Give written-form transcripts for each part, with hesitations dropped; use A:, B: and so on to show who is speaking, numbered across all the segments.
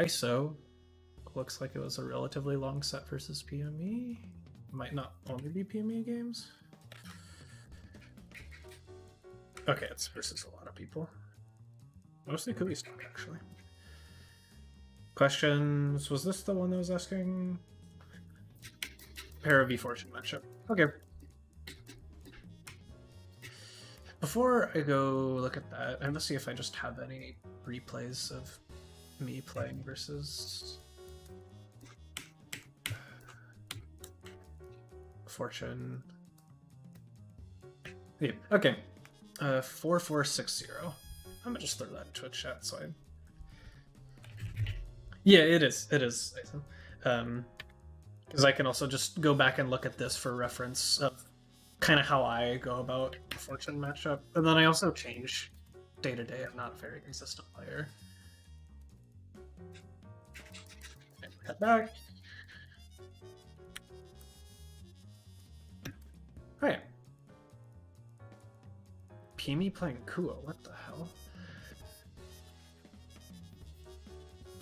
A: ISO looks like it was a relatively long set versus PME. Might not only be PME games. Okay, it's versus a lot of people. Mostly Kui stock, actually. Questions? Was this the one that was asking? Pair of V-Fortune matchup. Okay. Before I go look at that, I'm gonna see if I just have any replays of me playing versus Fortune. Yeah, okay. 4460. I'm gonna just throw that into a chat so I... Yeah, it is. It is. Because I can also just go back and look at this for reference of kind of how I go about a Fortune matchup. And then I also change day to day. I'm not a very consistent player. Head back. Alright. Pimi playing Kuo, what the hell?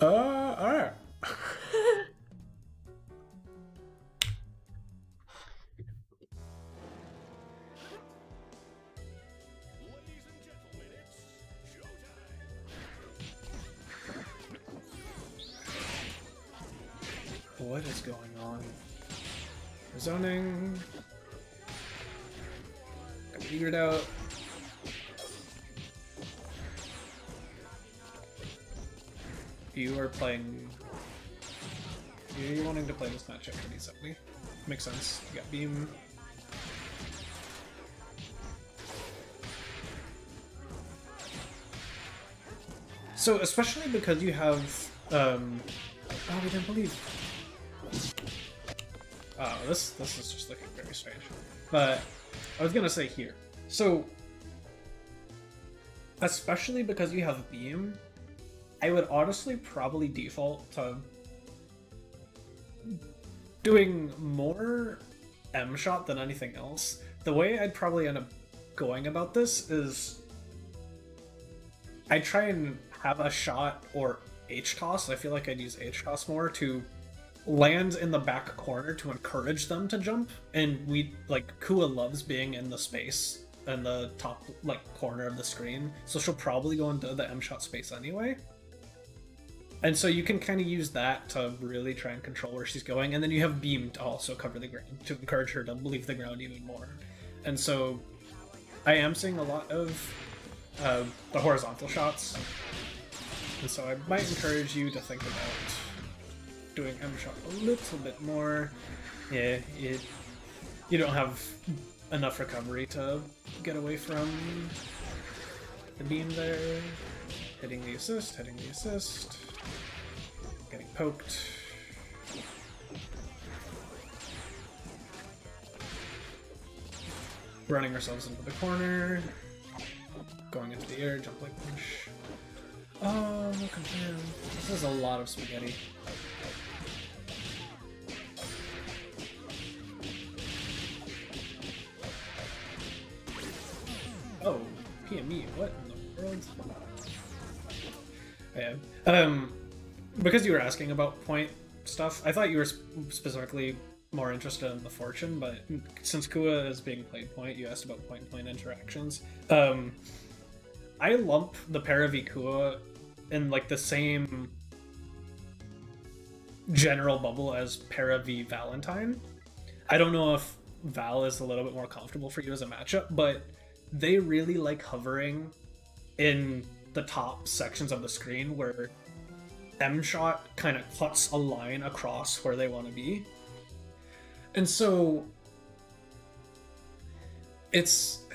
A: Alright. What is going on? Zoning. Got figured out. You are playing. You're wanting to play this matchup pretty simply. Makes sense. You got beam. So especially because you have oh, we didn't believe. Oh, this is just looking very strange. But I was gonna say here. So especially because you have beam, I would honestly probably default to doing more M shot than anything else. The way I'd probably end up going about this is I try and have a shot or H toss. I feel like I'd use H toss more to land in the back corner to encourage them to jump. And we like Kua loves being in the space in the top like corner of the screen, so she'll probably go into the M shot space anyway. And so you can kind of use that to really try and control where she's going, and then you have beam to also cover the ground to encourage her to leave the ground even more. And so I am seeing a lot of the horizontal shots, and so I might encourage you to think about doing M shot a little bit more. Yeah, you don't have enough recovery to get away from the beam there. Hitting the assist, getting poked. Running ourselves into the corner. Going into the air, jump like punch. Oh, look at him. This is a lot of spaghetti. Oh, PME, what in the world? Yeah. Because you were asking about point stuff, I thought you were specifically more interested in the Fortune, but since Kua is being played point, you asked about point-to-point interactions. I lump the Para v Kua in like the same general bubble as Para v Valentine. I don't know if Val is a little bit more comfortable for you as a matchup, but they really like hovering in the top sections of the screen where M-Shot kind of cuts a line across where they want to be. And so it's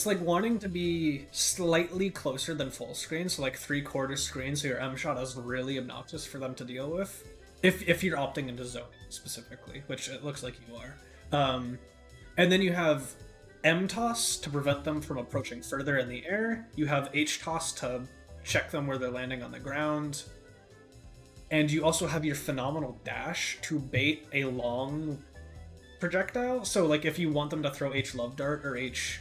A: like wanting to be slightly closer than full screen, so like 3/4 screen, so your M-Shot is really obnoxious for them to deal with. If you're opting into zoning specifically, which it looks like you are. And then you have M-Toss to prevent them from approaching further in the air. You have H-Toss to check them where they're landing on the ground. And you also have your phenomenal dash to bait a long projectile. So like if you want them to throw H Love Dart or H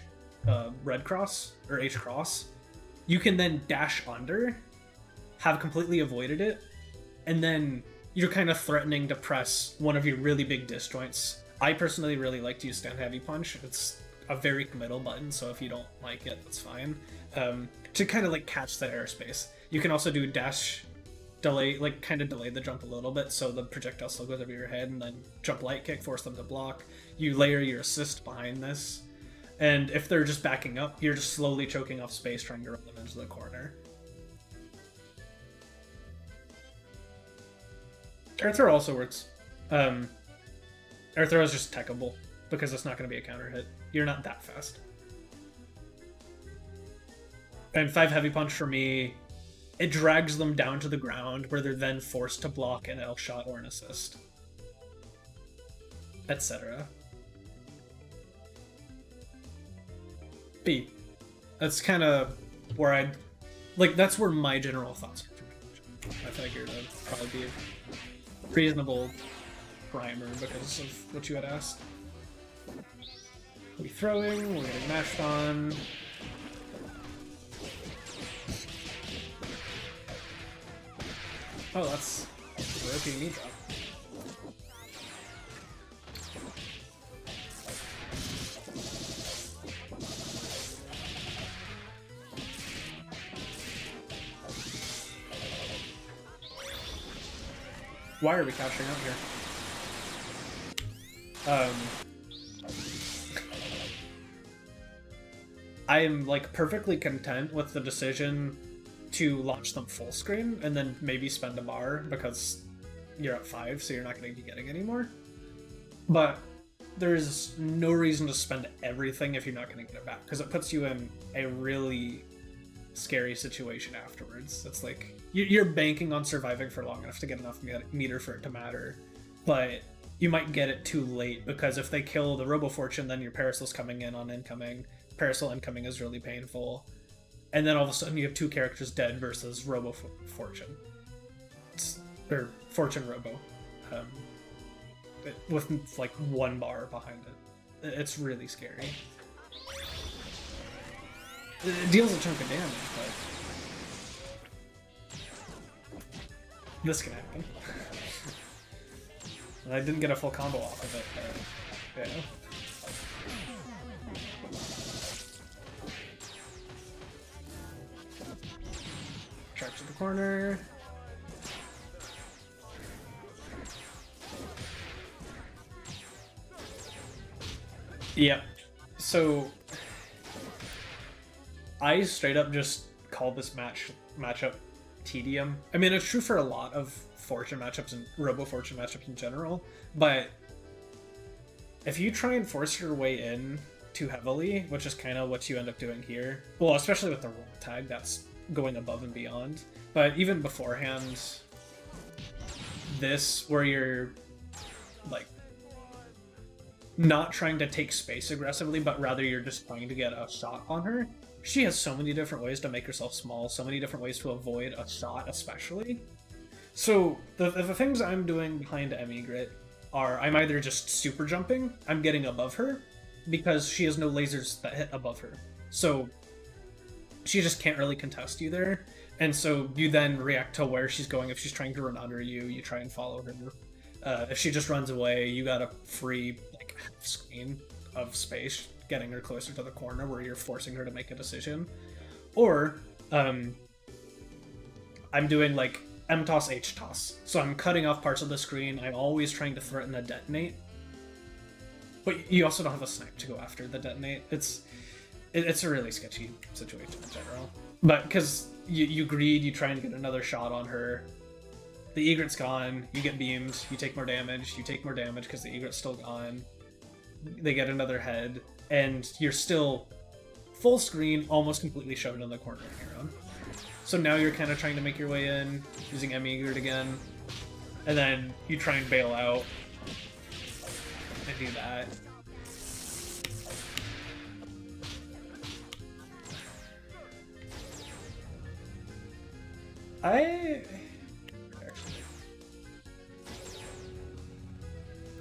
A: Red Cross or H Cross, you can then dash under have completely avoided it, and then you're kind of threatening to press one of your really big disjoints. I personally really like to use stand heavy punch. It's a very committal button, so if you don't like it, that's fine. To kind of like catch that airspace. You can also do dash delay, like kind of delay the jump a little bit so the projectile still goes over your head, and then jump light kick, force them to block. You layer your assist behind this, and if they're just backing up, you're just slowly choking off space trying to run them into the corner. Air throw also works. Air throw is just techable because it's not going to be a counter hit. You're not that fast. And 5 heavy punch for me, it drags them down to the ground where they're then forced to block an L shot or an assist, etc. B. That's kind of where I'd like. That's where my general thoughts are. I figured that'd probably be a reasonable primer because of what you had asked. We're throwing. We're getting mashed on. Oh, that's a rookie knee drop. Why are we capturing out here? I am like perfectly content with the decision to launch them full screen and then maybe spend a bar because you're at 5, so you're not going to be getting any more. But there's no reason to spend everything if you're not going to get it back, because it puts you in a really scary situation afterwards. It's like you're banking on surviving for long enough to get enough meter for it to matter, but you might get it too late because if they kill the Robo Fortune, then your Parasol's coming in on incoming. Parasol incoming is really painful. And then all of a sudden you have 2 characters dead versus Robo Fortune. Or Fortune Robo. With like 1 bar behind it. It's really scary. It deals a chunk of damage, but this can happen. And I didn't get a full combo off of it, but yeah. Track to the corner. Yep. So I straight up just call this matchup tedium. I mean, it's true for a lot of Fortune matchups and Robo Fortune matchups in general, but if you try and force your way in too heavily, which is kind of what you end up doing here, well, especially with the roll tag, that's going above and beyond. But even beforehand, this where you're like not trying to take space aggressively, but rather you're just trying to get a shot on her. She has so many different ways to make herself small, so many different ways to avoid a shot, especially. So the things I'm doing behind Emigrit are I'm either just super jumping, I'm getting above her, because she has no lasers that hit above her. So she just can't really contest you there. And so you then react to where she's going. If she's trying to run under you, you try and follow her. If she just runs away, you got a free like half screen of space, getting her closer to the corner where you're forcing her to make a decision. Or I'm doing like M-toss, H-toss. So I'm cutting off parts of the screen. I'm always trying to threaten a detonate. But you also don't have a snipe to go after the detonate. It's a really sketchy situation in general. But because you greed, you try and get another shot on her. The egret's gone, you get beamed, you take more damage because the egret's still gone. They get another head, and you're still full screen, almost completely shoved in the corner of your own. So now you're kind of trying to make your way in, using Emigret again, and then you try and bail out and do that.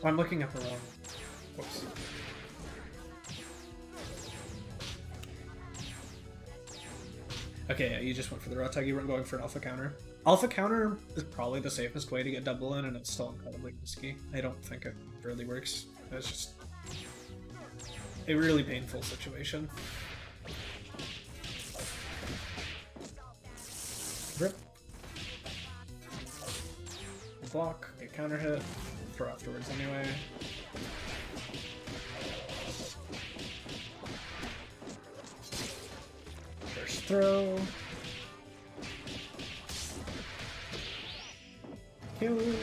A: I'm looking at the wrong. Whoops. Okay, yeah, you just went for the raw tag. You weren't going for an alpha counter. Alpha counter is probably the safest way to get double in, and it's still incredibly risky. I don't think it really works. It's just a really painful situation. Rip. Block, get counter hit, throw afterwards anyway. First throw. Kill. Please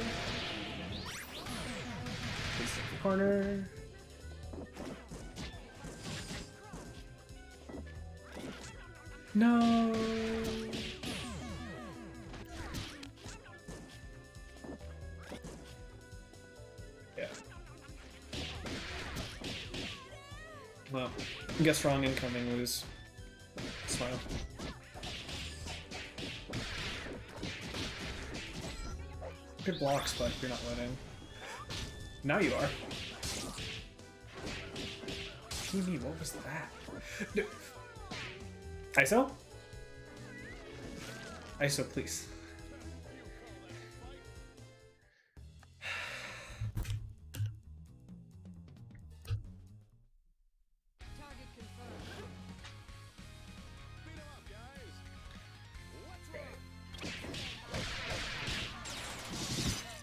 A: take the corner. No. Yeah. Well, guess wrong, incoming, lose. Smile. Good blocks, but you're not winning. Now you are. TV, what was that? No. ISO? ISO, please.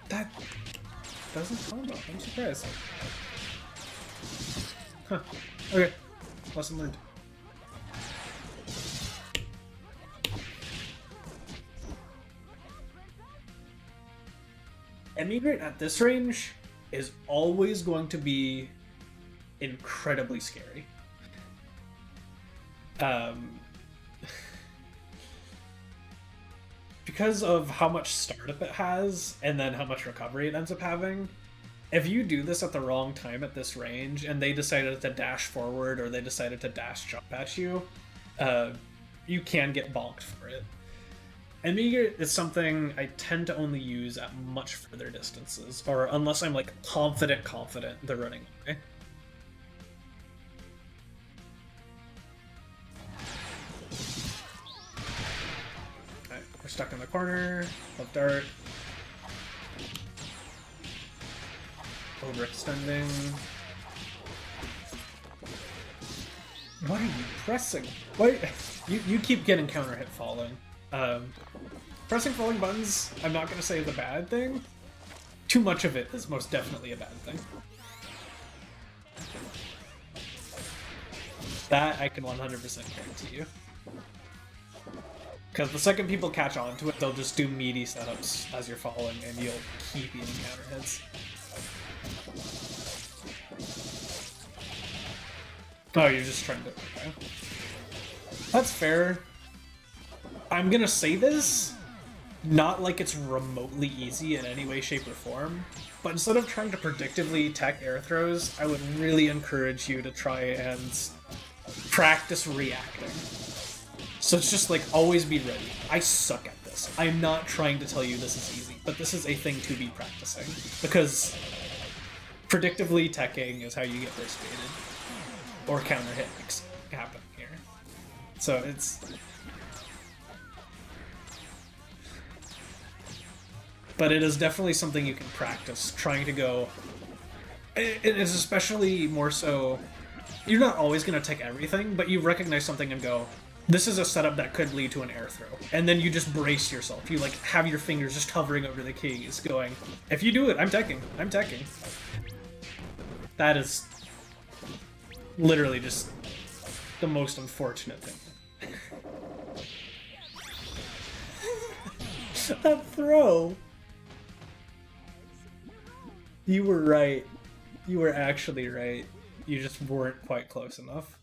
A: That doesn't combo. I'm surprised. Huh. Okay. Lesson learned. Emigrate at this range is always going to be incredibly scary. Because of how much startup it has, and then how much recovery it ends up having, if you do this at the wrong time at this range, and they decided to dash forward, or they decided to dash jump at you, you can get bonked for it. Emigrate is something I tend to only use at much further distances, or unless I'm like confident they're running away. Alright, we're stuck in the corner, left dart. Overextending. What are you pressing? Wait, you keep getting counter hit falling. Pressing falling buttons, I'm not going to say is a bad thing. Too much of it is most definitely a bad thing. That I can 100% guarantee you. Because the second people catch on to it, they'll just do meaty setups as you're falling, and you'll keep eating counter hits. Oh, you're just trying to... Okay. That's fair. I'm gonna say this, not like it's remotely easy in any way, shape, or form, but instead of trying to predictively tech air throws, I would really encourage you to try and practice reacting. So it's just like, always be ready. I suck at this. I'm not trying to tell you this is easy, but this is a thing to be practicing, because predictively teching is how you get burst baited, or counter hit happening here. So it's... But it is definitely something you can practice, trying to go... It is especially more so... You're not always going to take everything, but you recognize something and go, this is a setup that could lead to an air throw. And then you just brace yourself. You like have your fingers just hovering over the keys, going, if you do it, I'm teching. I'm teching. That is literally just the most unfortunate thing. That throw! You were right. You were actually right. You just weren't quite close enough.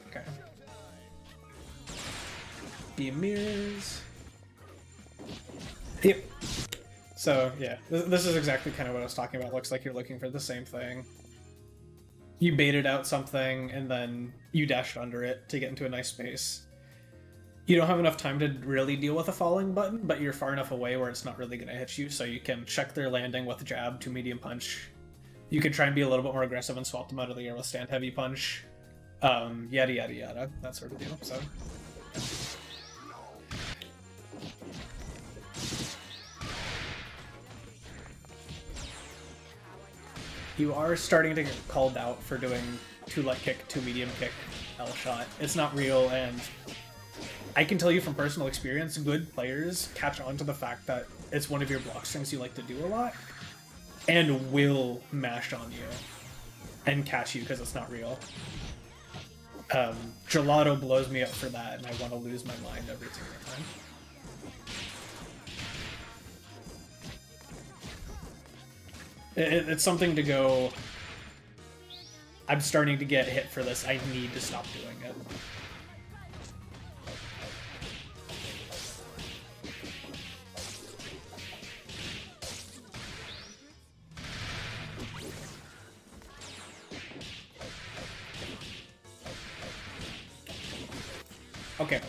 A: Okay. Beam mirrors. Yep. So, yeah. This is exactly kind of what I was talking about. Looks like you're looking for the same thing. You baited out something, and then you dashed under it to get into a nice space. You don't have enough time to really deal with a falling button, but you're far enough away where it's not really going to hit you, so you can check their landing with jab to medium punch. You can try and be a little bit more aggressive and swap them out of the air with stand heavy punch. Yada yada yada, that sort of deal, so... You are starting to get called out for doing 2 light kick, 2 medium kick, L shot. It's not real, and I can tell you from personal experience, good players catch on to the fact that it's one of your block strings you like to do a lot, and will mash on you and catch you because it's not real. Gelato blows me up for that, and I want to lose my mind every single time. It's something to go, I'm starting to get hit for this, I need to stop doing it. Okay.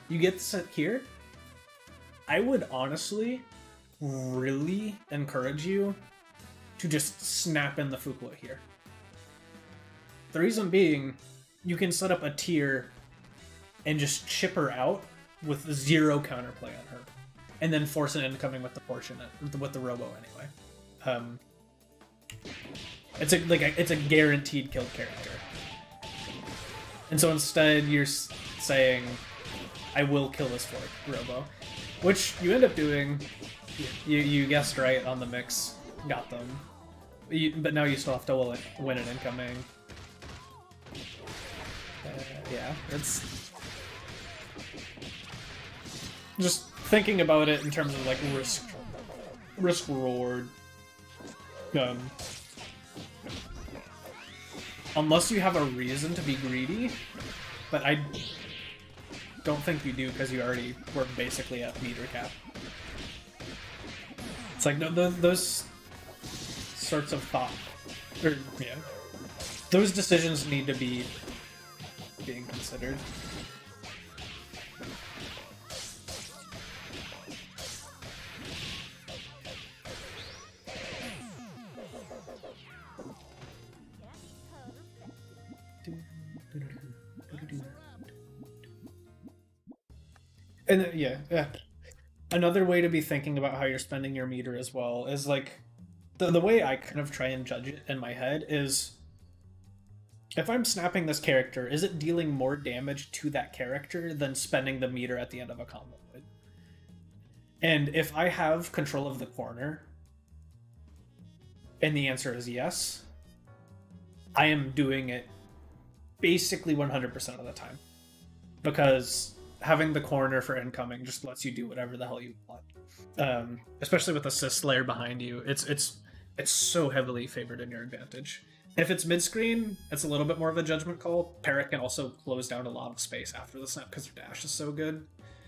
A: You get set here. I would honestly really encourage you to just snap in the Fukua here. The reason being, you can set up a tier and just chip her out with 0 counterplay on her, and then force an incoming with the Fortunate, with the Robo anyway. It's a guaranteed kill character. And so instead you're saying, I will kill this for Robo, which you end up doing. You guessed right on the mix, got them. But now you still have to win an incoming. Yeah, it's... Just thinking about it in terms of like risk reward. Unless you have a reason to be greedy, but I don't think you do because you already were basically at meter cap. It's like those sorts of thought, or yeah, those decisions need to be being considered. And yeah. Another way to be thinking about how you're spending your meter as well is like, the way I kind of try and judge it in my head is, if I'm snapping this character, is it dealing more damage to that character than spending the meter at the end of a combo? And if I have control of the corner, and the answer is yes, I am doing it basically 100% of the time. Because having the corner for incoming just lets you do whatever the hell you want. Especially with assist layer behind you, it's so heavily favored in your advantage. If it's mid-screen, it's a little bit more of a judgment call. Parrot can also close down a lot of space after the snap because her dash is so good.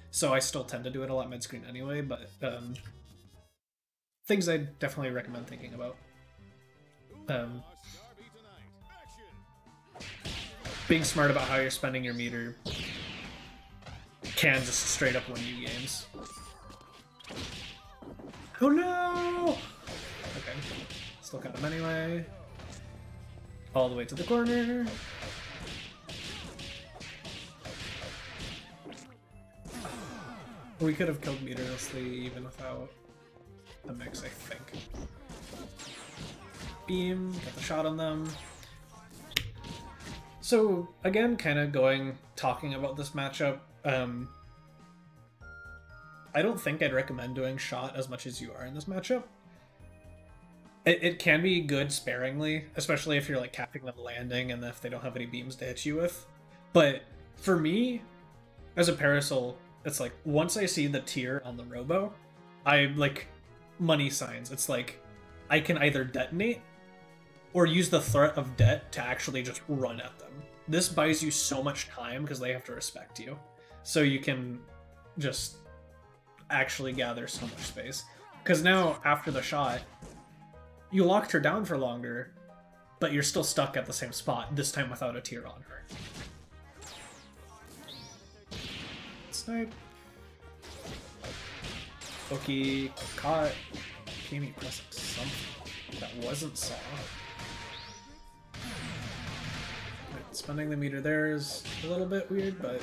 A: So I still tend to do it a lot mid-screen anyway, but things I definitely recommend thinking about. Being smart about how you're spending your meter can just straight up win you games. Oh no! Okay, still got him anyway. All the way to the corner. We could have killed meterlessly even without the mix, I think. Beam, get the shot on them. So again, kind of talking about this matchup. I don't think I'd recommend doing shot as much as you are in this matchup. It can be good sparingly, especially if you're like capping them landing and if they don't have any beams to hit you with. But for me, as a Parasol, it's like once I see the tier on the Robo, I like money signs. It's like I can either detonate or use the threat of debt to actually just run at them. This buys you so much time because they have to respect you. So you can just actually gather so much space. Because now, after the shot, you locked her down for longer, but you're still stuck at the same spot, this time without a tier on her. snipe. Okie, caught. Kimi pressing something that wasn't Saw. Right, spending the meter there is a little bit weird, but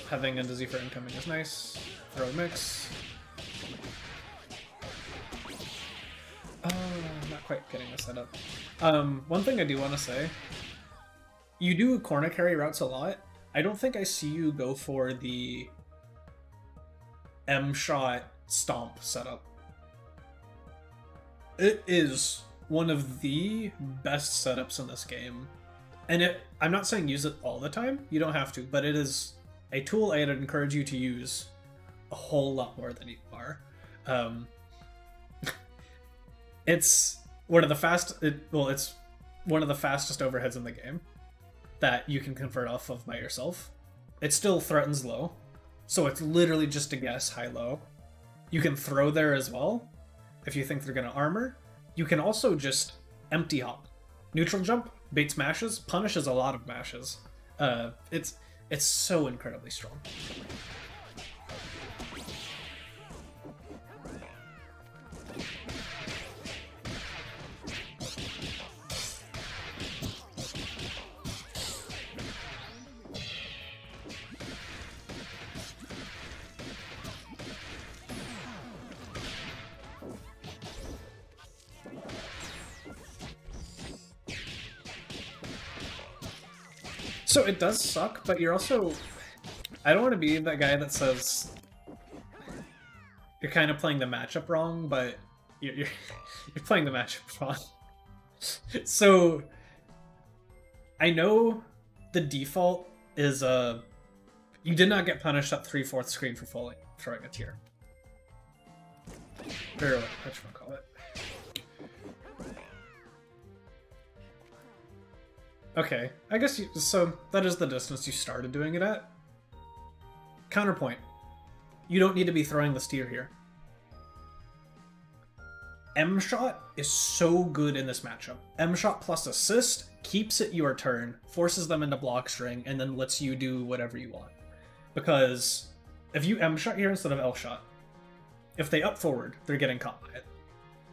A: having a Dizzy for incoming is nice. Throw mix. Not quite getting the setup. One thing I do want to say, you do corner carry routes a lot. I don't think I see you go for the M-shot stomp setup. It is one of the best setups in this game. And I'm not saying use it all the time, you don't have to, but it is a tool I'd encourage you to use a whole lot more than you are. It's one of the it's one of the fastest overheads in the game that you can convert off of by yourself. It still threatens low, so it's literally just a guess high-low. You can throw there as well if you think they're going to armor. You can also just empty hop. Neutral jump, bait smashes, punishes a lot of mashes. It's so incredibly strong. So it does suck, but you're also... I don't want to be that guy that says you're kind of playing the matchup wrong, but you're playing the matchup wrong. So I know the default is you did not get punished at 3/4 screen for throwing a tier. Or whatchamacallit it. Okay, I guess so that is the distance you started doing it at. Counterpoint. You don't need to be throwing the steer here. M-shot is so good in this matchup. M-shot plus assist keeps it your turn, forces them into block string, and then lets you do whatever you want. Because if you M-shot here instead of L-shot, if they up forward, they're getting caught by it.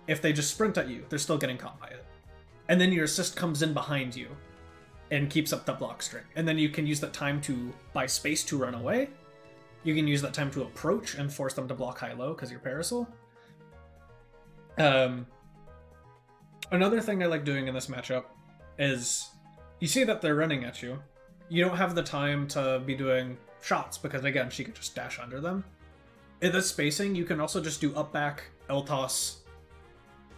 A: If they just sprint at you, they're still getting caught by it. And then your assist comes in behind you and keeps up the block string. And then you can use that time to buy space to run away. You can use that time to approach and force them to block high-low because you're Parasol. Another thing I like doing in this matchup is you see that they're running at you. You don't have the time to be doing shots because, again, she could just dash under them. In this spacing, you can also just do up-back, L-toss.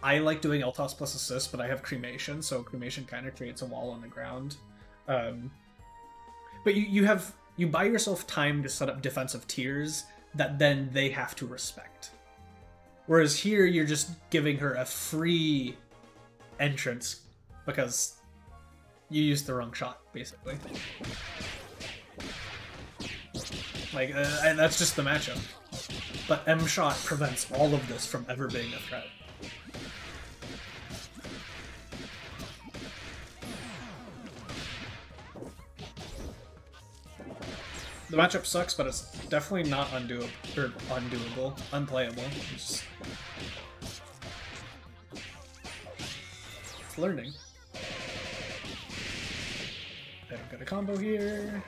A: I like doing L-toss plus assist, but I have cremation, so cremation kind of creates a wall on the ground. But you buy yourself time to set up defensive tiers that then they have to respect. Whereas here, you're just giving her a free entrance because you used the wrong shot, basically. Like, that's just the matchup. But M-shot prevents all of this from ever being a threat. The matchup sucks, but it's definitely not undoable, unplayable. It's learning. I don't get a combo here.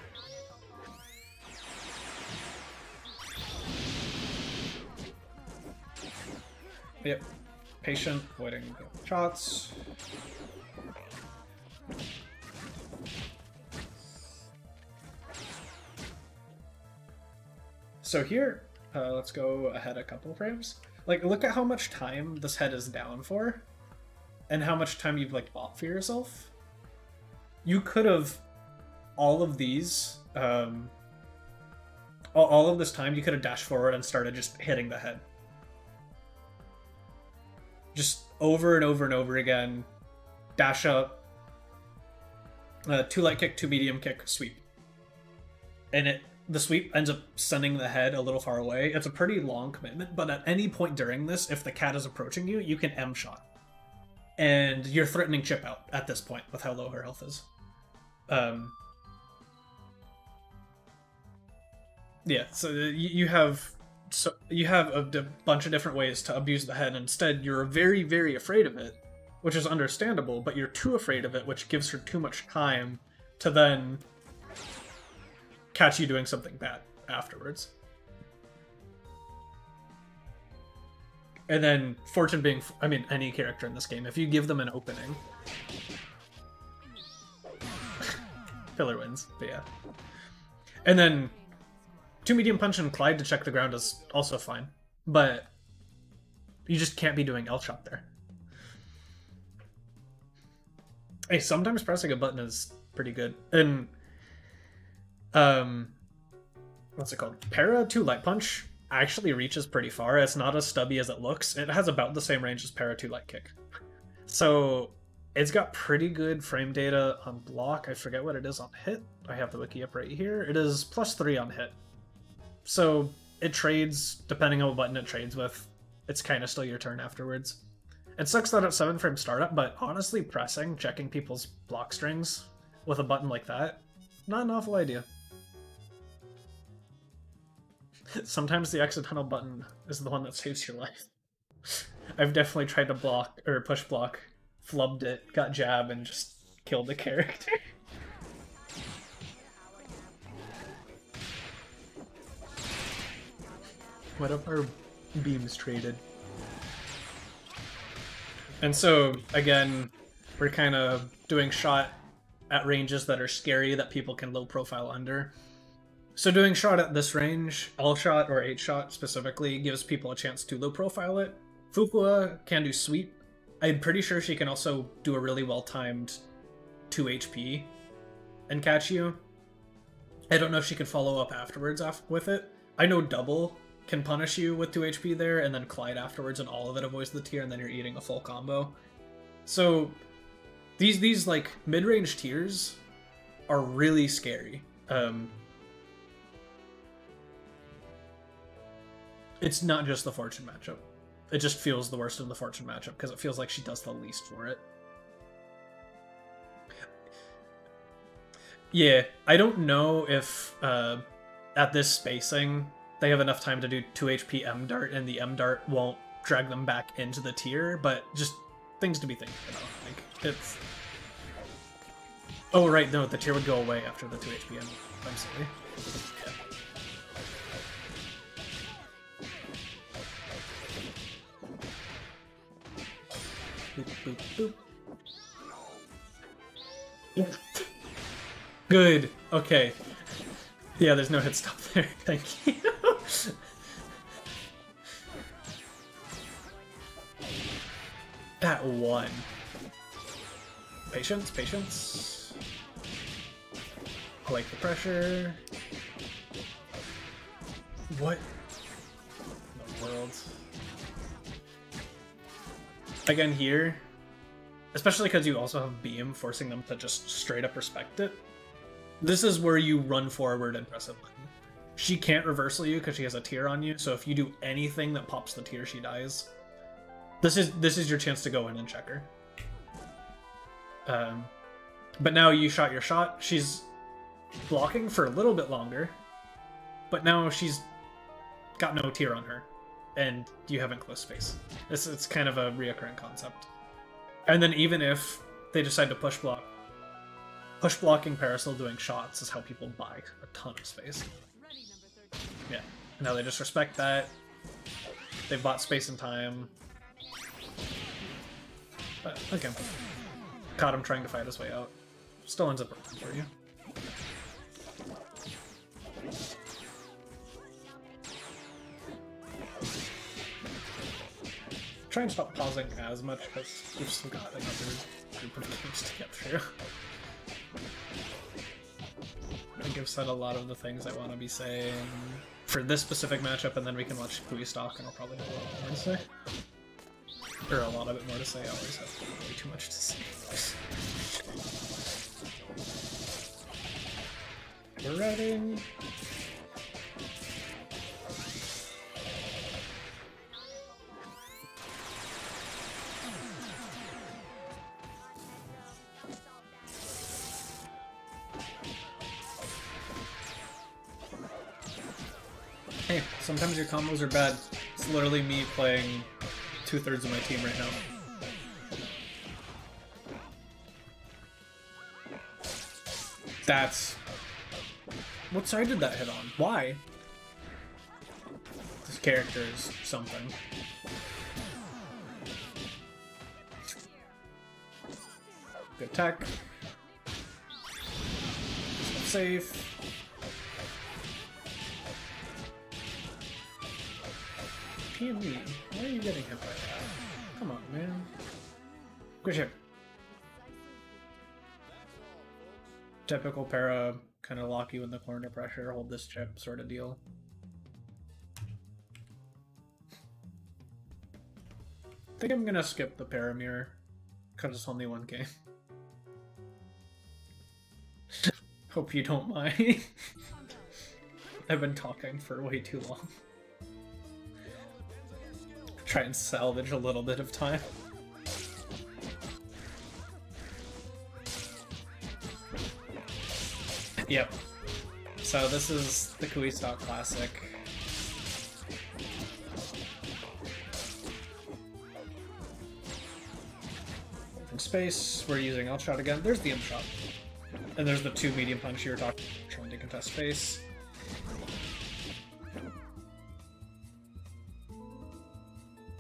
A: Yep. Patient, avoiding the shots. So here, let's go ahead a couple frames. Like, look at how much time this head is down for, and how much time you've, like, bought for yourself. You could have, all of these, all of this time, you could have dashed forward and started just hitting the head. Just over and over and over again, dash up, 2 light kick, 2 medium kick, sweep. And the sweep ends up sending the head a little far away. It's a pretty long commitment, but at any point during this, if the cat is approaching you, you can M-shot. And you're threatening chip out at this point with how low her health is. Yeah, so you have a bunch of different ways to abuse the head. Instead, you're very, very afraid of it, which is understandable, but you're too afraid of it, which gives her too much time to then catch you doing something bad afterwards. And then Fortune being, I mean, any character in this game, if you give them an opening, filler wins, but yeah. And then 2 medium punch and Clyde to check the ground is also fine, but you just can't be doing L-shot there. Hey, sometimes pressing a button is pretty good. And what's it called? Para 2 light punch actually reaches pretty far. It's not as stubby as it looks. It has about the same range as Para 2 light kick. So it's got pretty good frame data on block. I forget what it is on hit. I have the wiki up right here. It is +3 on hit. So it trades, depending on what button it trades with, it's kind of still your turn afterwards. It sucks that it's 7-frame startup, but honestly pressing, checking people's block strings with a button like that, not an awful idea. Sometimes the accidental button is the one that saves your life. I've definitely tried to block, or push block, flubbed it, got jab, and just killed the character. What if our beams traded? And so, again, we're kind of doing shot at ranges that are scary that people can low profile under. So doing shot at this range, L-shot or 8-shot specifically, gives people a chance to low profile it. Fukua can do sweep. I'm pretty sure she can also do a really well-timed 2 HP and catch you. I don't know if she can follow up afterwards with it. I know double can punish you with 2 HP there, and then Clyde afterwards, and all of it avoids the tier, and then you're eating a full combo. So these like mid-range tiers are really scary. It's not just the Fortune matchup. It just feels the worst in the Fortune matchup because it feels like she does the least for it. Yeah, I don't know if at this spacing they have enough time to do 2 HP M dart, and the M dart won't drag them back into the tier, but just things to be thinking about. Like, it's... Oh, right, no, the tier would go away after the 2 HP M. I'm sorry. Yeah. Boop, boop, boop. Good. Okay. Yeah, there's no hit stop there. Thank you. That one. Patience, patience. I like the pressure. What in the world? Again here, especially because you also have beam forcing them to just straight up respect it. This is where you run forward and press a button. She can't reversal you because she has a tier on you, so if you do anything that pops the tier, she dies. This is your chance to go in and check her. But now you shot your shot. She's blocking for a little bit longer, but now she's got no tier on her, and you haven't closed space. It's kind of a reoccurring concept. And then even if they decide to push block, push blocking Parasol doing shots is how people buy a ton of space. Yeah, now they just respect that. They've bought space and time. But okay, caught him trying to fight his way out. Still ends up working for you. Try and stop pausing as much because we've still got another group of games to get through. I think I've said a lot of the things I want to be saying for this specific matchup, and then we can watch Kui Stock, and I'll probably have a lot more to say. Or a lot of it more to say. I always have way too much to say. We're ready. Hey, sometimes your combos are bad. It's literally me playing 2/3 of my team right now. That's... What side did that hit on? Why? This character is something. Good tech. Safe. PME, why are you getting hit by that? Come on, man. Good shit. Typical para, kind of lock you in the corner pressure, hold this chip sort of deal. I think I'm gonna skip the para mirror, because it's only one game. Hope you don't mind. I've been talking for way too long. Try and salvage a little bit of time. Yep. So this is the Kui Stock Classic. In space, we're using L-Shot again. There's the M-Shot. And there's the 2 medium punch you were trying to contest space.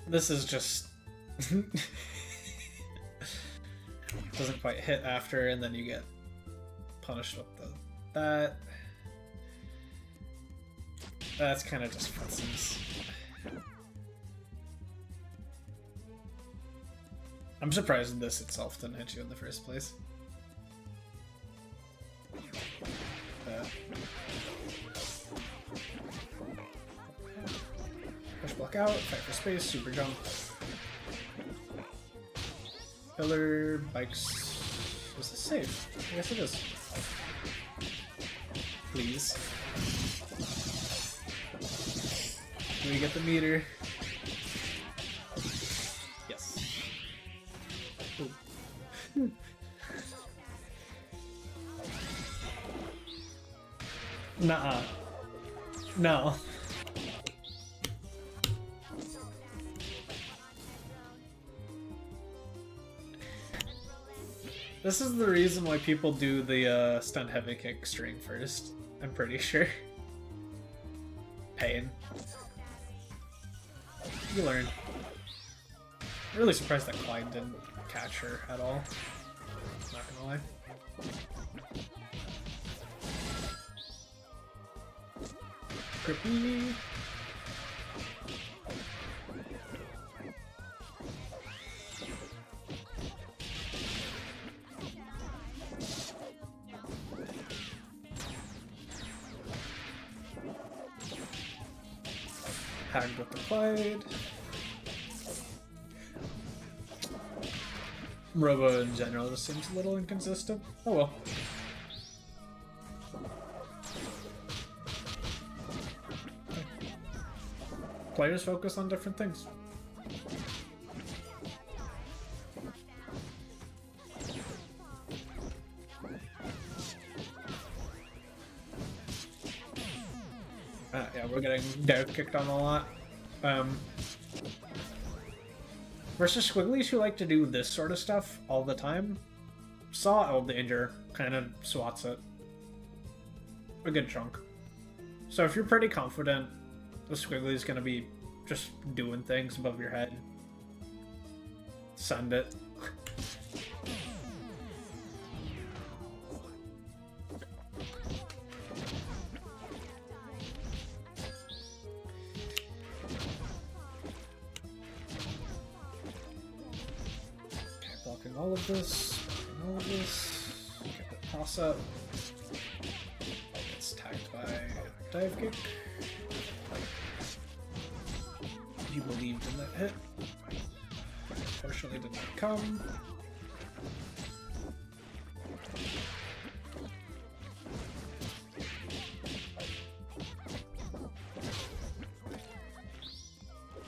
A: This is just... doesn't quite hit after, and then you get punished with that. That's kind of just futsies. I'm surprised this itself didn't hit you in the first place. Push block out, fight for space, super jump. Pillar, bikes. Was this safe? I guess it is. Please. Do we get the meter? Yes. Ooh. Nuh-uh. No. This is the reason why people do the stunt heavy kick string first, I'm pretty sure. Pain. You learn. I'm really surprised that Clyde didn't catch her at all. Not gonna lie. Grippy. Tagged with the Clyde. Robo in general just seems a little inconsistent. Oh well. Players focus on different things. Yeah, we're getting dev kicked on a lot. Versus Squigglies who like to do this sort of stuff all the time. Saw Eldanger kind of swats it a good chunk. So if you're pretty confident the Squiggly is going to be just doing things above your head, send it. Blocking all of this, blocking all of this, get the toss up, gets tagged by dive kick. You believed in that hit. Unfortunately did not come.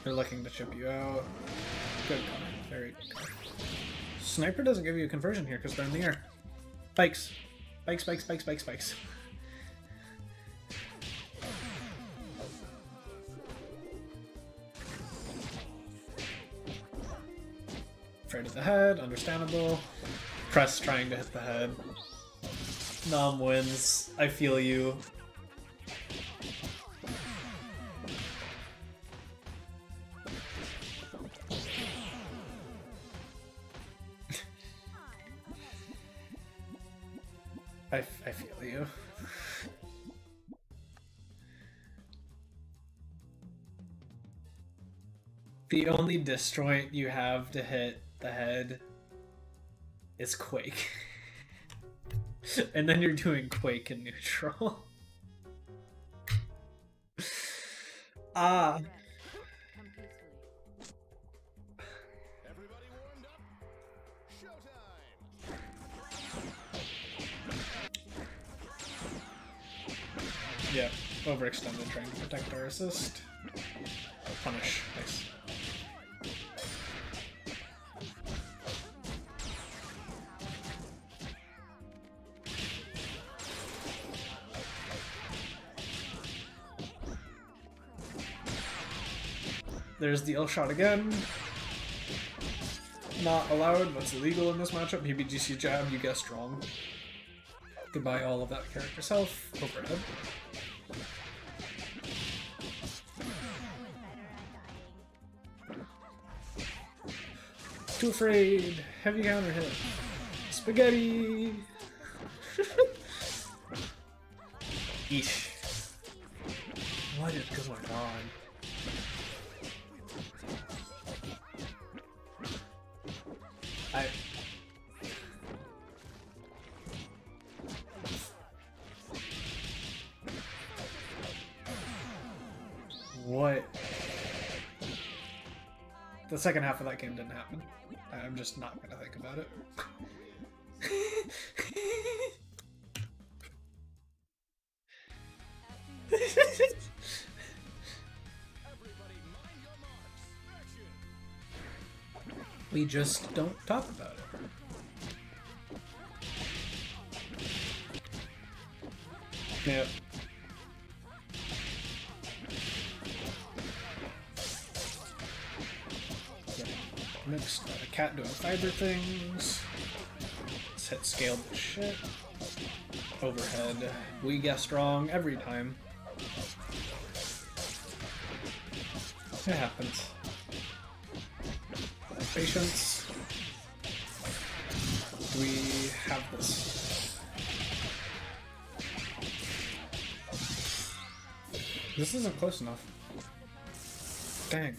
A: They're looking to chip you out. Good comment. Very good comment. Sniper doesn't give you a conversion here because they're in the air. Bikes. Bikes, bikes, bikes, bikes, bikes. Afraid of the head, understandable. Press trying to hit the head. Nom wins. I feel you. I feel you. The only disjoint you have to hit the head is Quake. And then you're doing Quake in neutral. Ah.
B: Everybody warmed up? Showtime!
A: Yeah, overextended trying to protect our assist. Punish. Nice. There's the L shot again. Not allowed, that's illegal in this matchup. PBGC jab, you guessed wrong. Goodbye all of that character's health. Overhead. Too afraid. Heavy counter hit. Spaghetti! Eesh. What is going on? What? The second half of that game didn't happen. I'm just not gonna think about it. We just don't talk about it. Yep. Next, a cat doing fiber things. Let's hit scaled as shit. Overhead. We guessed wrong every time. It happens. Patience. We have this. This isn't close enough. Dang.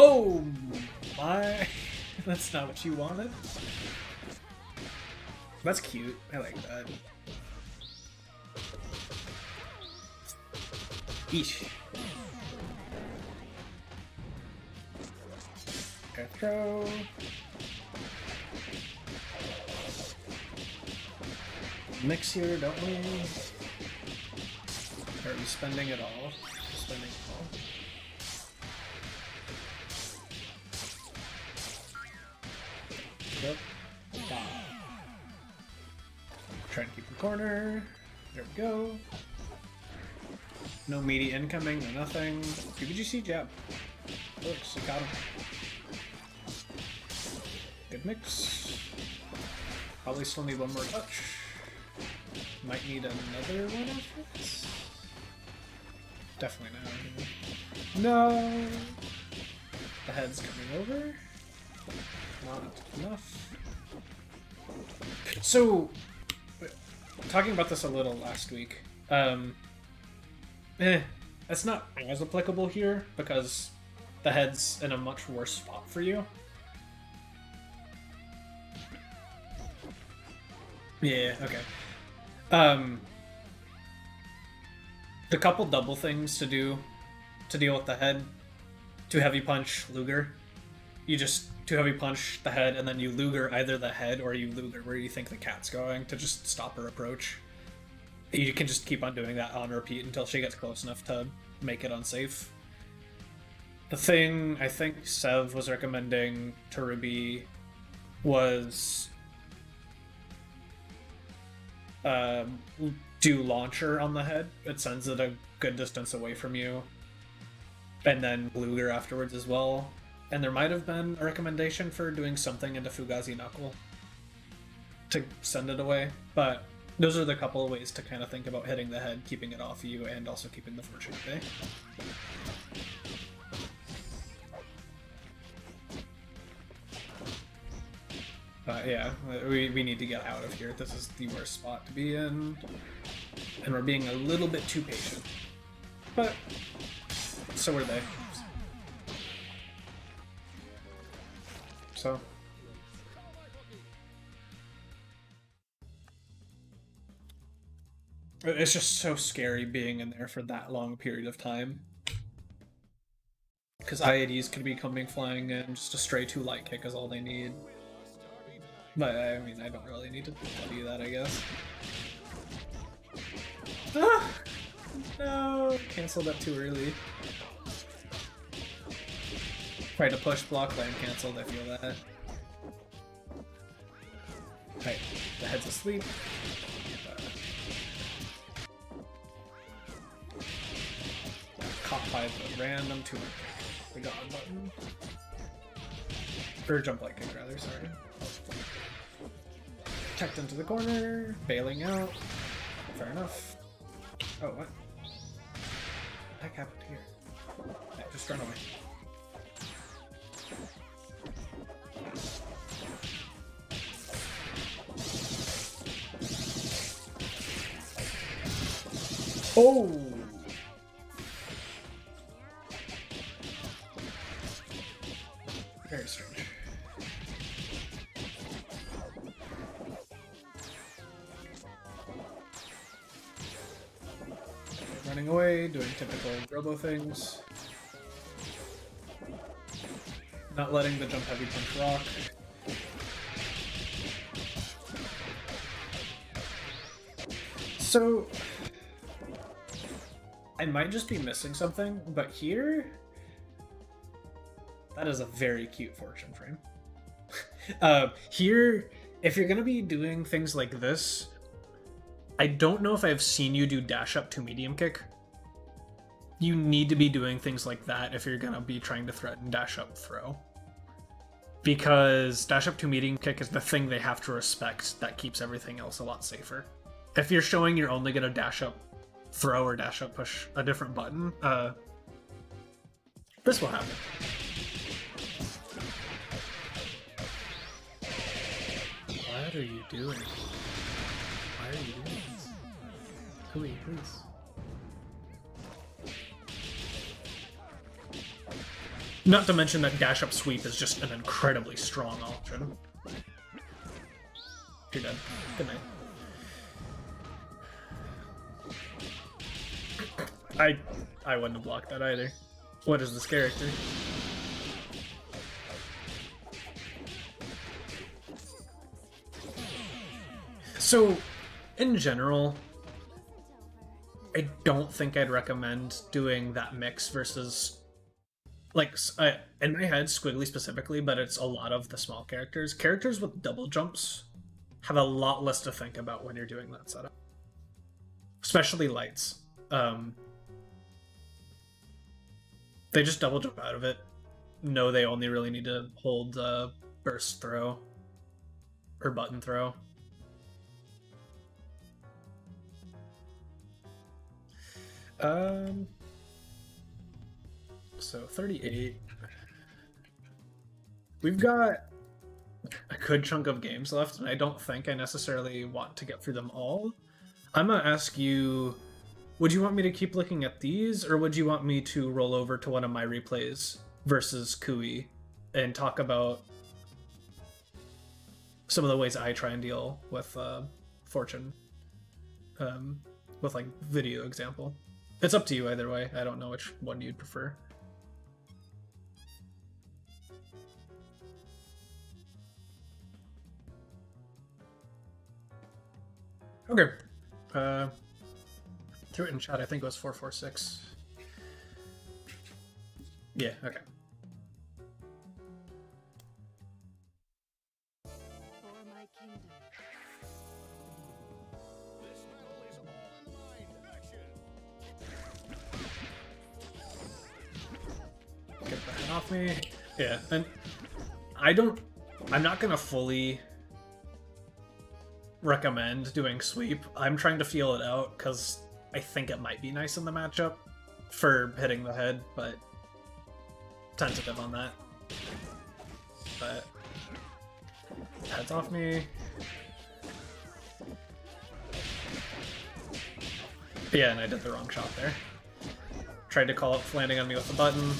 A: Oh my, that's not what you wanted. That's cute, I like that. Eesh. Okay, throw. Mix here, don't we? Are we spending it all? Spending it all. Yep. Trying to keep the corner. There we go. No meaty incoming, no nothing. PBGC jab. Works, you got him. Good mix. Probably still need one more touch. Might need another one after this. Definitely not. No! The head's coming over. Not enough. So, talking about this a little last week, that's not as applicable here because the head's in a much worse spot for you. Yeah, okay. The couple double things to do to deal with the head, to heavy punch Luger. You just to heavy punch the head and then you Luger either the head or you Luger where you think the cat's going to just stop her approach. You can just keep on doing that on repeat until she gets close enough to make it unsafe. The thing I think Sev was recommending to Ruby was do launcher on the head. It sends it a good distance away from you. And then Bluger afterwards as well. And there might have been a recommendation for doing something into Fugazi Knuckle to send it away, but those are the couple of ways to kind of think about hitting the head, keeping it off you, and also keeping the fortune at bay. But yeah, we need to get out of here. This is the worst spot to be in, and we're being a little bit too patient. But so are they. So it's just so scary being in there for that long period of time. Because IADs could be coming flying in, just a stray 2 light kick is all they need. But I mean, I don't really need to tell you that, I guess. Ah! No! Cancelled that too early. Tried to push block, land cancelled, I feel that. Alright, the head's asleep. Caught by the random 2 the God button. Or jump light kick rather, sorry. Checked into the corner, bailing out. Fair enough. Oh, what? What the heck happened here? Hey, just run away. Oh! Very strange. Running away, doing typical robo things. Not letting the jump heavy punch rock. So I might just be missing something, but here, that is a very cute fortune frame. Here, if you're gonna be doing things like this, I don't know if I've seen you do dash up to medium kick. You need to be doing things like that if you're gonna be trying to threaten dash up throw. Because dash up to medium kick is the thing they have to respect that keeps everything else a lot safer. If you're showing you're only gonna dash up throw or dash up push a different button, this will happen. What are you doing? Why are you doing this? Please, please. Not to mention that dash up sweep is just an incredibly strong option. You're dead. Good night. I wouldn't have blocked that either. What is this character? So, in general, I don't think I'd recommend doing that mix versus, like, in my head, Squiggly specifically, but it's a lot of the small characters. Characters with double jumps have a lot less to think about when you're doing that setup. Especially lights. They just double jump out of it. No, they only really need to hold burst throw or button throw. So 38. We've got a good chunk of games left, and I don't think I necessarily want to get through them all. I'm gonna ask you, would you want me to keep looking at these, or would you want me to roll over to one of my replays versus Kui and talk about some of the ways I try and deal with Fortune with like video example? It's up to you either way. I don't know which one you'd prefer. Okay. Threw it in chat. I think it was 446. Yeah, okay.
B: For my kingdom.
C: This battle is all in the mind. Action!
A: Get the head off me. Yeah, and I'm not gonna fully recommend doing sweep. I'm trying to feel it out because I think it might be nice in the matchup for hitting the head, but tentative on that. But head's off me. Yeah, and I did the wrong shot there. Tried to call up landing on me with the button.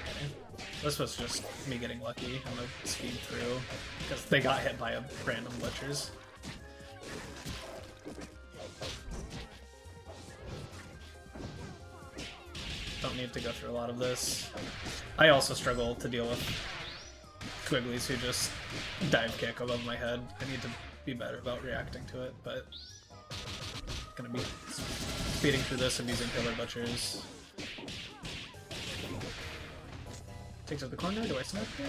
A: Okay. This was just me getting lucky on the speed through because they got hit by a random glitchers. Don't need to go through a lot of this. I also struggle to deal with Twigglies who just dive kick above my head. I need to be better about reacting to it, but gonna be speeding through this and using Pillar Butchers. Takes up the corner. Do I snipe here?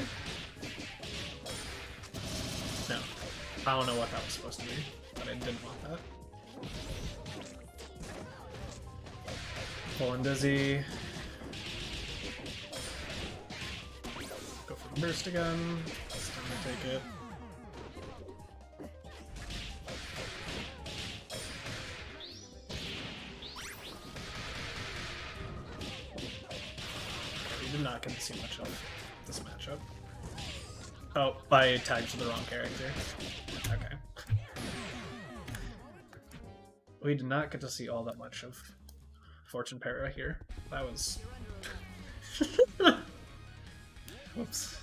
A: No. I don't know what that was supposed to be, but I didn't want that. Full and dizzy. Go for the burst again. This time I take it. We did not get to see much of this matchup. Oh, I tagged to the wrong character. Okay. We did not get to see all that much of Fortune Para here. That was... Whoops.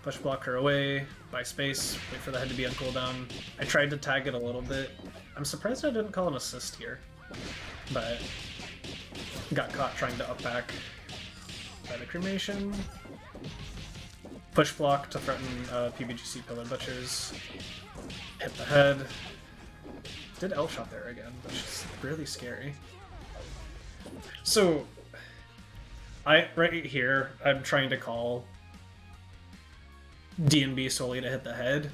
A: Push block her away, buy space, wait for the head to be on cooldown. I tried to tag it a little bit. I'm surprised I didn't call an assist here, but got caught trying to up back by the cremation. Push block to threaten PBGC Pillar Butchers. Hit the head. Did L shot there again, which is really scary. So, right here, I'm trying to call D&B solely to hit the head.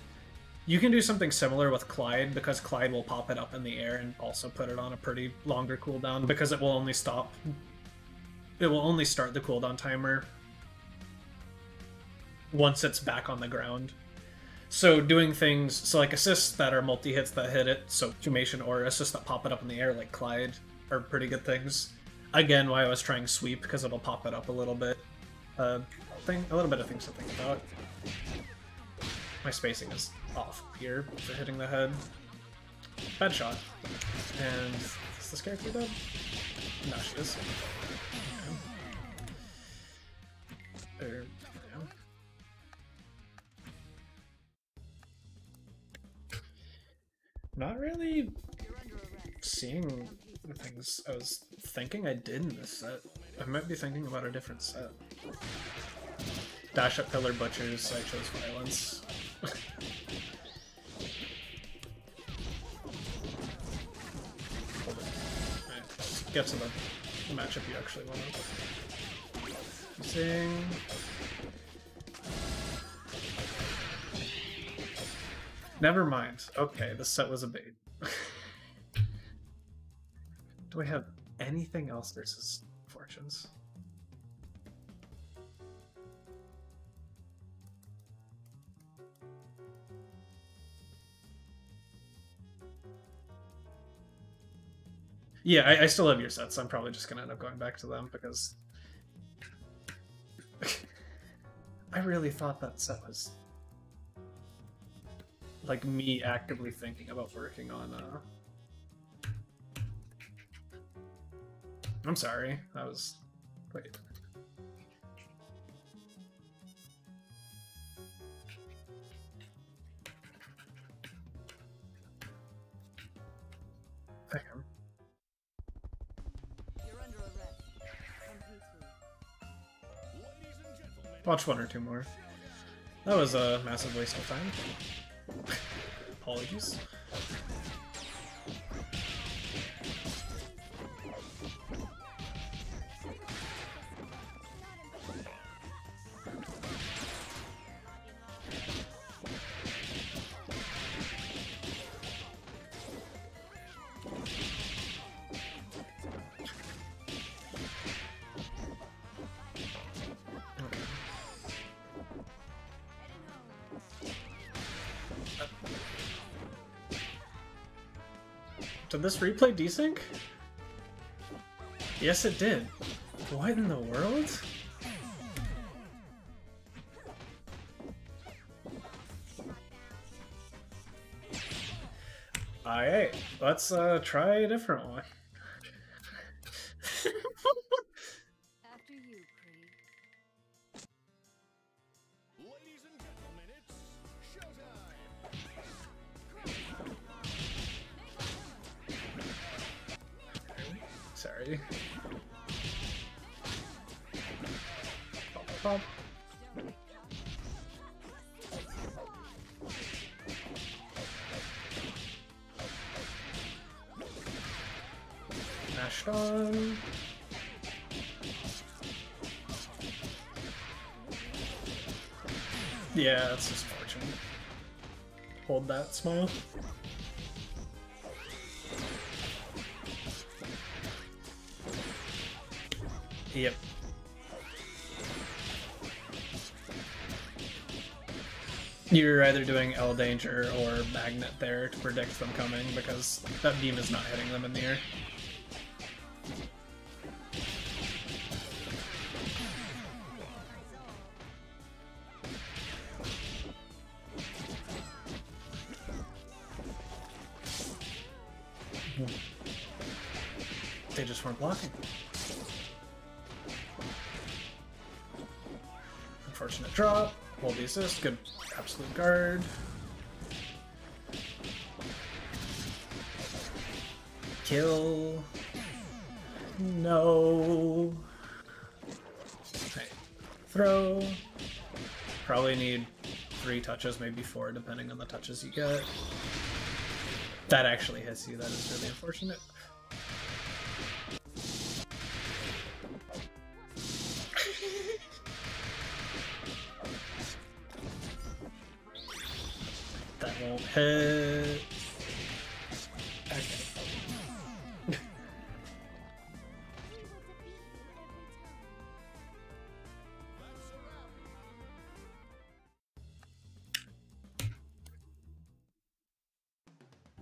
A: You can do something similar with Clyde, because Clyde will pop it up in the air and also put it on a pretty longer cooldown, because it will only start the cooldown timer once it's back on the ground. So doing things, so like assists that are multi-hits that hit it, so Fumation, or assists that pop it up in the air like Clyde, are pretty good things. Again, why I was trying Sweep, because it'll pop it up a little bit. A little bit of things to think about. My spacing is off here for hitting the head. Bad shot. And is this character dead? No, she is. Okay. There. Not really seeing the things I was thinking I did in this set. I might be thinking about a different set. Dash up Pillar Butchers, I chose Violence. Alright, just get to the matchup you actually want to. Using... Never mind. Okay, this set was a bait. Do I have anything else versus Fortunes? Yeah, I still have your sets. I'm probably just gonna end up going back to them because I really thought that set was like me actively thinking about working on I'm sorry, that was... Wait. Okay.
B: You're under arrest. Come peacefully.
C: Ladies and gentlemen,
A: Watch one or two more. That was a massive waste of time. Apologies. Did this replay desync? Yes, it did. What in the world? Alright, let's try a different one.
B: After you, Kree.
C: Ladies and gentlemen, it's showtime.
A: Sorry. Pop, pop, pop. Mashed on. Yeah, that's just fortunate. Hold that smile. Yep. You're either doing L danger or magnet there to predict them coming because that beam is not hitting them in the air. They just weren't blocking. Unfortunate drop. Hold the assist. Good absolute guard. Kill. No. Okay. Throw. Probably need 3 touches, maybe 4, depending on the touches you get. That actually hits you. That is really unfortunate. That won't hit. Okay.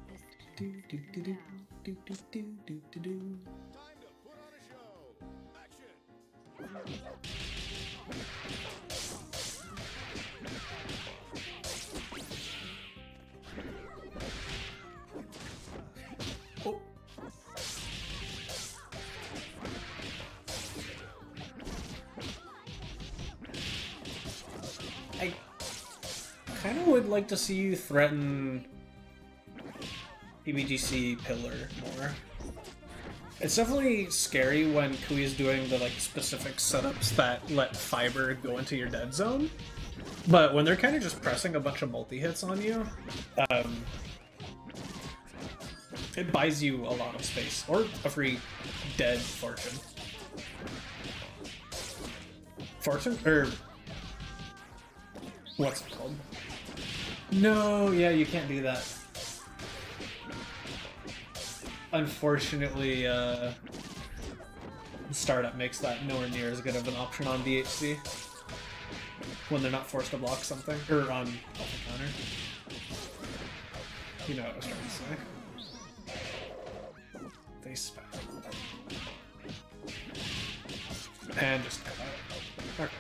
B: This
A: Do, do, do, do, do, do, do, do, do, do.
C: Time to put on a show. Action.
A: Oh. I kind of would like to see you threaten PBGC Pillar more. It's definitely scary when Kui is doing the like specific setups that let fiber go into your dead zone, but when they're kind of just pressing a bunch of multi-hits on you, it buys you a lot of space, or a free dead fortune. Fortune? Or what's it called? No, yeah, you can't do that. Unfortunately, Startup makes that nowhere near as good of an option on DHC when they're not forced to block something, or on Alpha Counter. You know what I was trying to say. Face spam. And just cut out. Okay.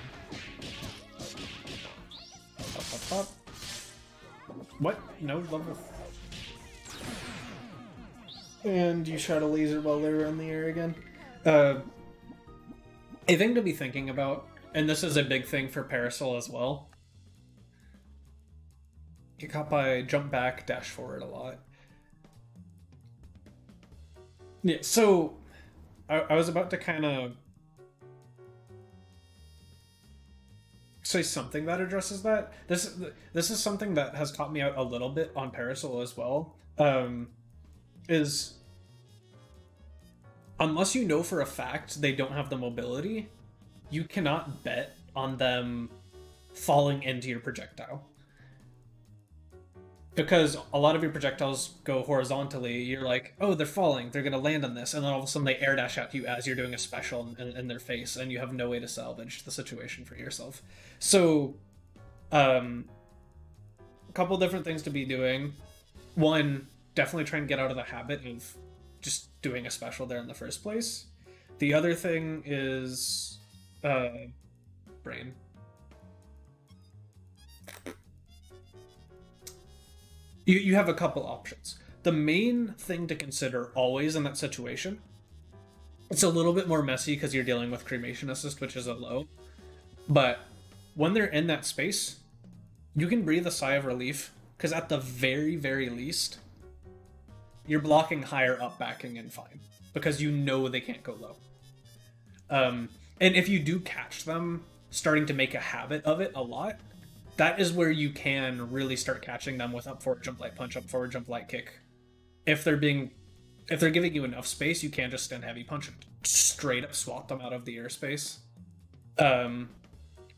A: Pop, pop, pop. What? No level. And you shot a laser while they were in the air again. A thing to be thinking about, and this is a big thing for Parasol as well. Get caught by jump back, dash forward a lot. Yeah, so I was about to kind of say something that addresses that. This is something that has caught me out a little bit on Parasol as well. Is unless you know for a fact they don't have the mobility, you cannot bet on them falling into your projectile. Because a lot of your projectiles go horizontally, you're like, oh, they're falling, they're gonna land on this, and then all of a sudden they air dash at you as you're doing a special in their face, and you have no way to salvage the situation for yourself. So, a couple different things to be doing. One, definitely try and get out of the habit of just doing a special there in the first place. The other thing is, brain. You have a couple options. The main thing to consider always in that situation, it's a little bit more messy because you're dealing with cremation assist, which is a low, but when they're in that space, you can breathe a sigh of relief because at the very, very least, you're blocking higher up backing and fine because you know they can't go low. And if you do catch them starting to make a habit of it a lot, that is where you can really start catching them with up forward jump light punch, up forward jump light kick. If they're giving you enough space, you can just stand heavy punch and straight up swat them out of the airspace.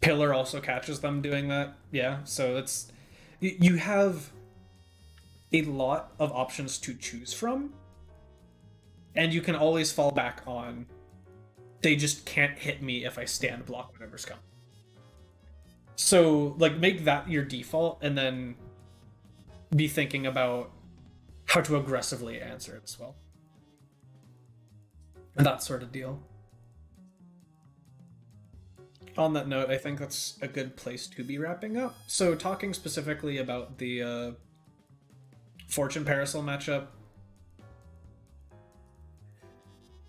A: Pillar also catches them doing that. Yeah, so it's you have a lot of options to choose from, and you can always fall back on they just can't hit me if I stand block whatever's coming. So, like, make that your default, and then be thinking about how to aggressively answer it as well. And that sort of deal. On that note, I think that's a good place to be wrapping up. So, talking specifically about the Fortune Parasol matchup,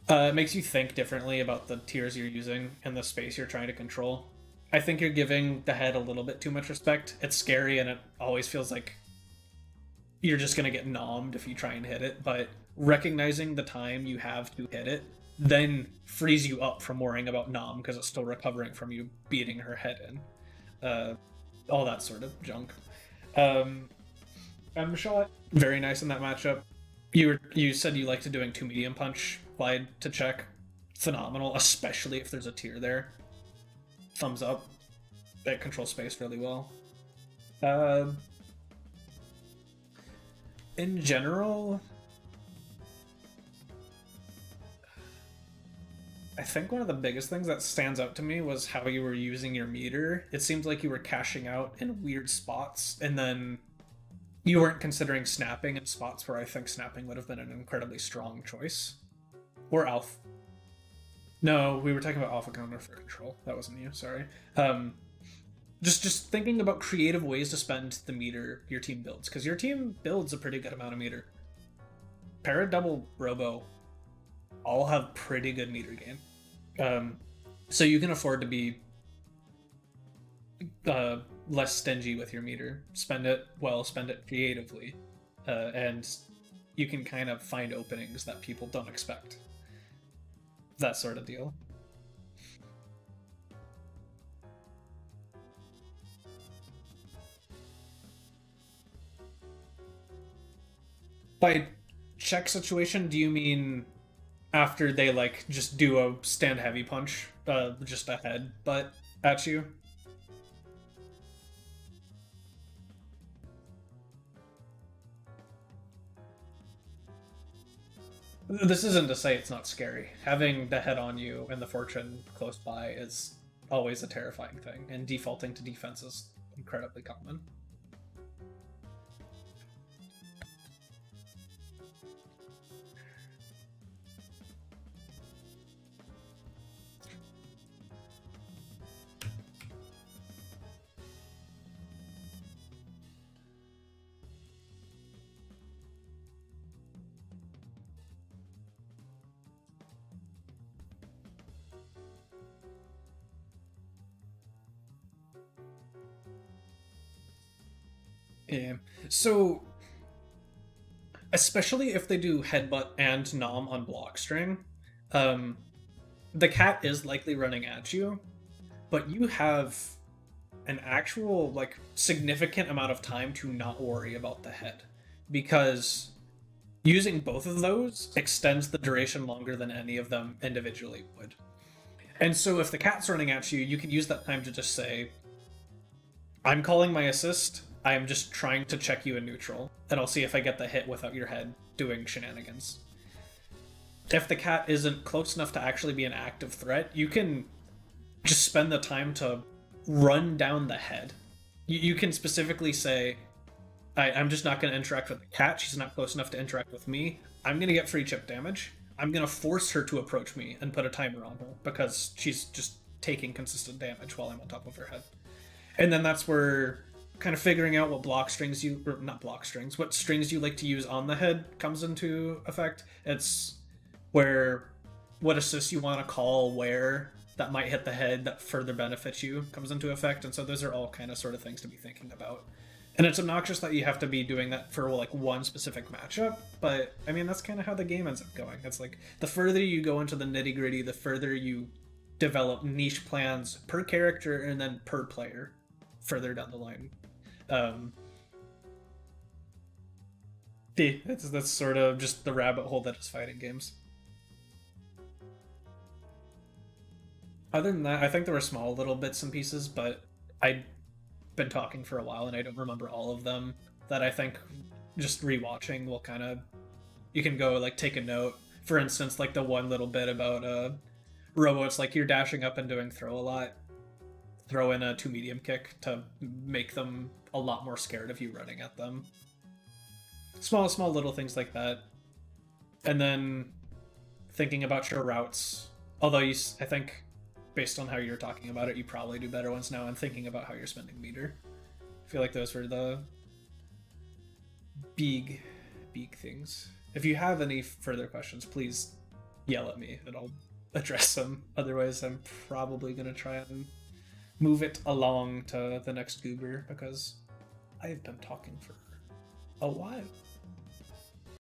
A: it makes you think differently about the tiers you're using and the space you're trying to control. I think you're giving the head a little bit too much respect. It's scary and it always feels like you're just going to get nommed if you try and hit it, but recognizing the time you have to hit it then frees you up from worrying about nom because it's still recovering from you beating her head in. All that sort of junk. M-Shot, very nice in that matchup. You said you liked doing 2 medium punch glide to check. Phenomenal, especially if there's a tier there. Thumbs up. It controls space really well. In general, I think one of the biggest things that stands out to me was how you were using your meter. It seems like you were cashing out in weird spots, and then you weren't considering snapping in spots where I think snapping would have been an incredibly strong choice. Or Alpha. No, we were talking about Alpha counter for control. That wasn't you, sorry. Just thinking about creative ways to spend the meter your team builds, because your team builds a pretty good amount of meter. Para, Double, Robo all have pretty good meter gain. So you can afford to be less stingy with your meter. Spend it well, spend it creatively, and you can kind of find openings that people don't expect. That sort of deal. By check situation, do you mean after they like just do a stand heavy punch, just a headbutt at you? This isn't to say it's not scary. Having the head on you and the fortune close by is always a terrifying thing, and defaulting to defense is incredibly common. Yeah. So, especially if they do headbutt and nom on block string, the cat is likely running at you, but you have an actual, like, significant amount of time to not worry about the head. Because using both of those extends the duration longer than any of them individually would. And so if the cat's running at you, you can use that time to just say, I'm calling my assist, I am just trying to check you in neutral, and I'll see if I get the hit without your head doing shenanigans. If the cat isn't close enough to actually be an active threat, you can just spend the time to run down the head. You can specifically say, I'm just not going to interact with the cat, she's not close enough to interact with me, I'm going to get free chip damage, I'm going to force her to approach me and put a timer on her, because she's just taking consistent damage while I'm on top of her head. And then that's where kind of figuring out what block strings you, or not block strings, what strings you like to use on the head comes into effect. It's where what assists you want to call where that might hit the head that further benefits you comes into effect. And so those are all kind of sort of things to be thinking about. And it's obnoxious that you have to be doing that for like one specific matchup, but I mean, that's kind of how the game ends up going. It's like the further you go into the nitty gritty, the further you develop niche plans per character and then per player further down the line. That's sort of just the rabbit hole that is fighting games. Other than that, I think there were small little bits and pieces, but I'd been talking for a while and I don't remember all of them, that I think just rewatching will kind of, you can go like take a note. For instance, like the one little bit about Robo, it's like you're dashing up and doing throw a lot. Throw in a 2 medium kick to make them a lot more scared of you running at them. Small little things like that. And then thinking about your routes. Although I think based on how you're talking about it, you probably do better ones now, and thinking about how you're spending meter. I feel like those were the big things. If you have any further questions, please yell at me and I'll address them. Otherwise, I'm probably going to try and move it along to the next goober, because I've been talking for a while.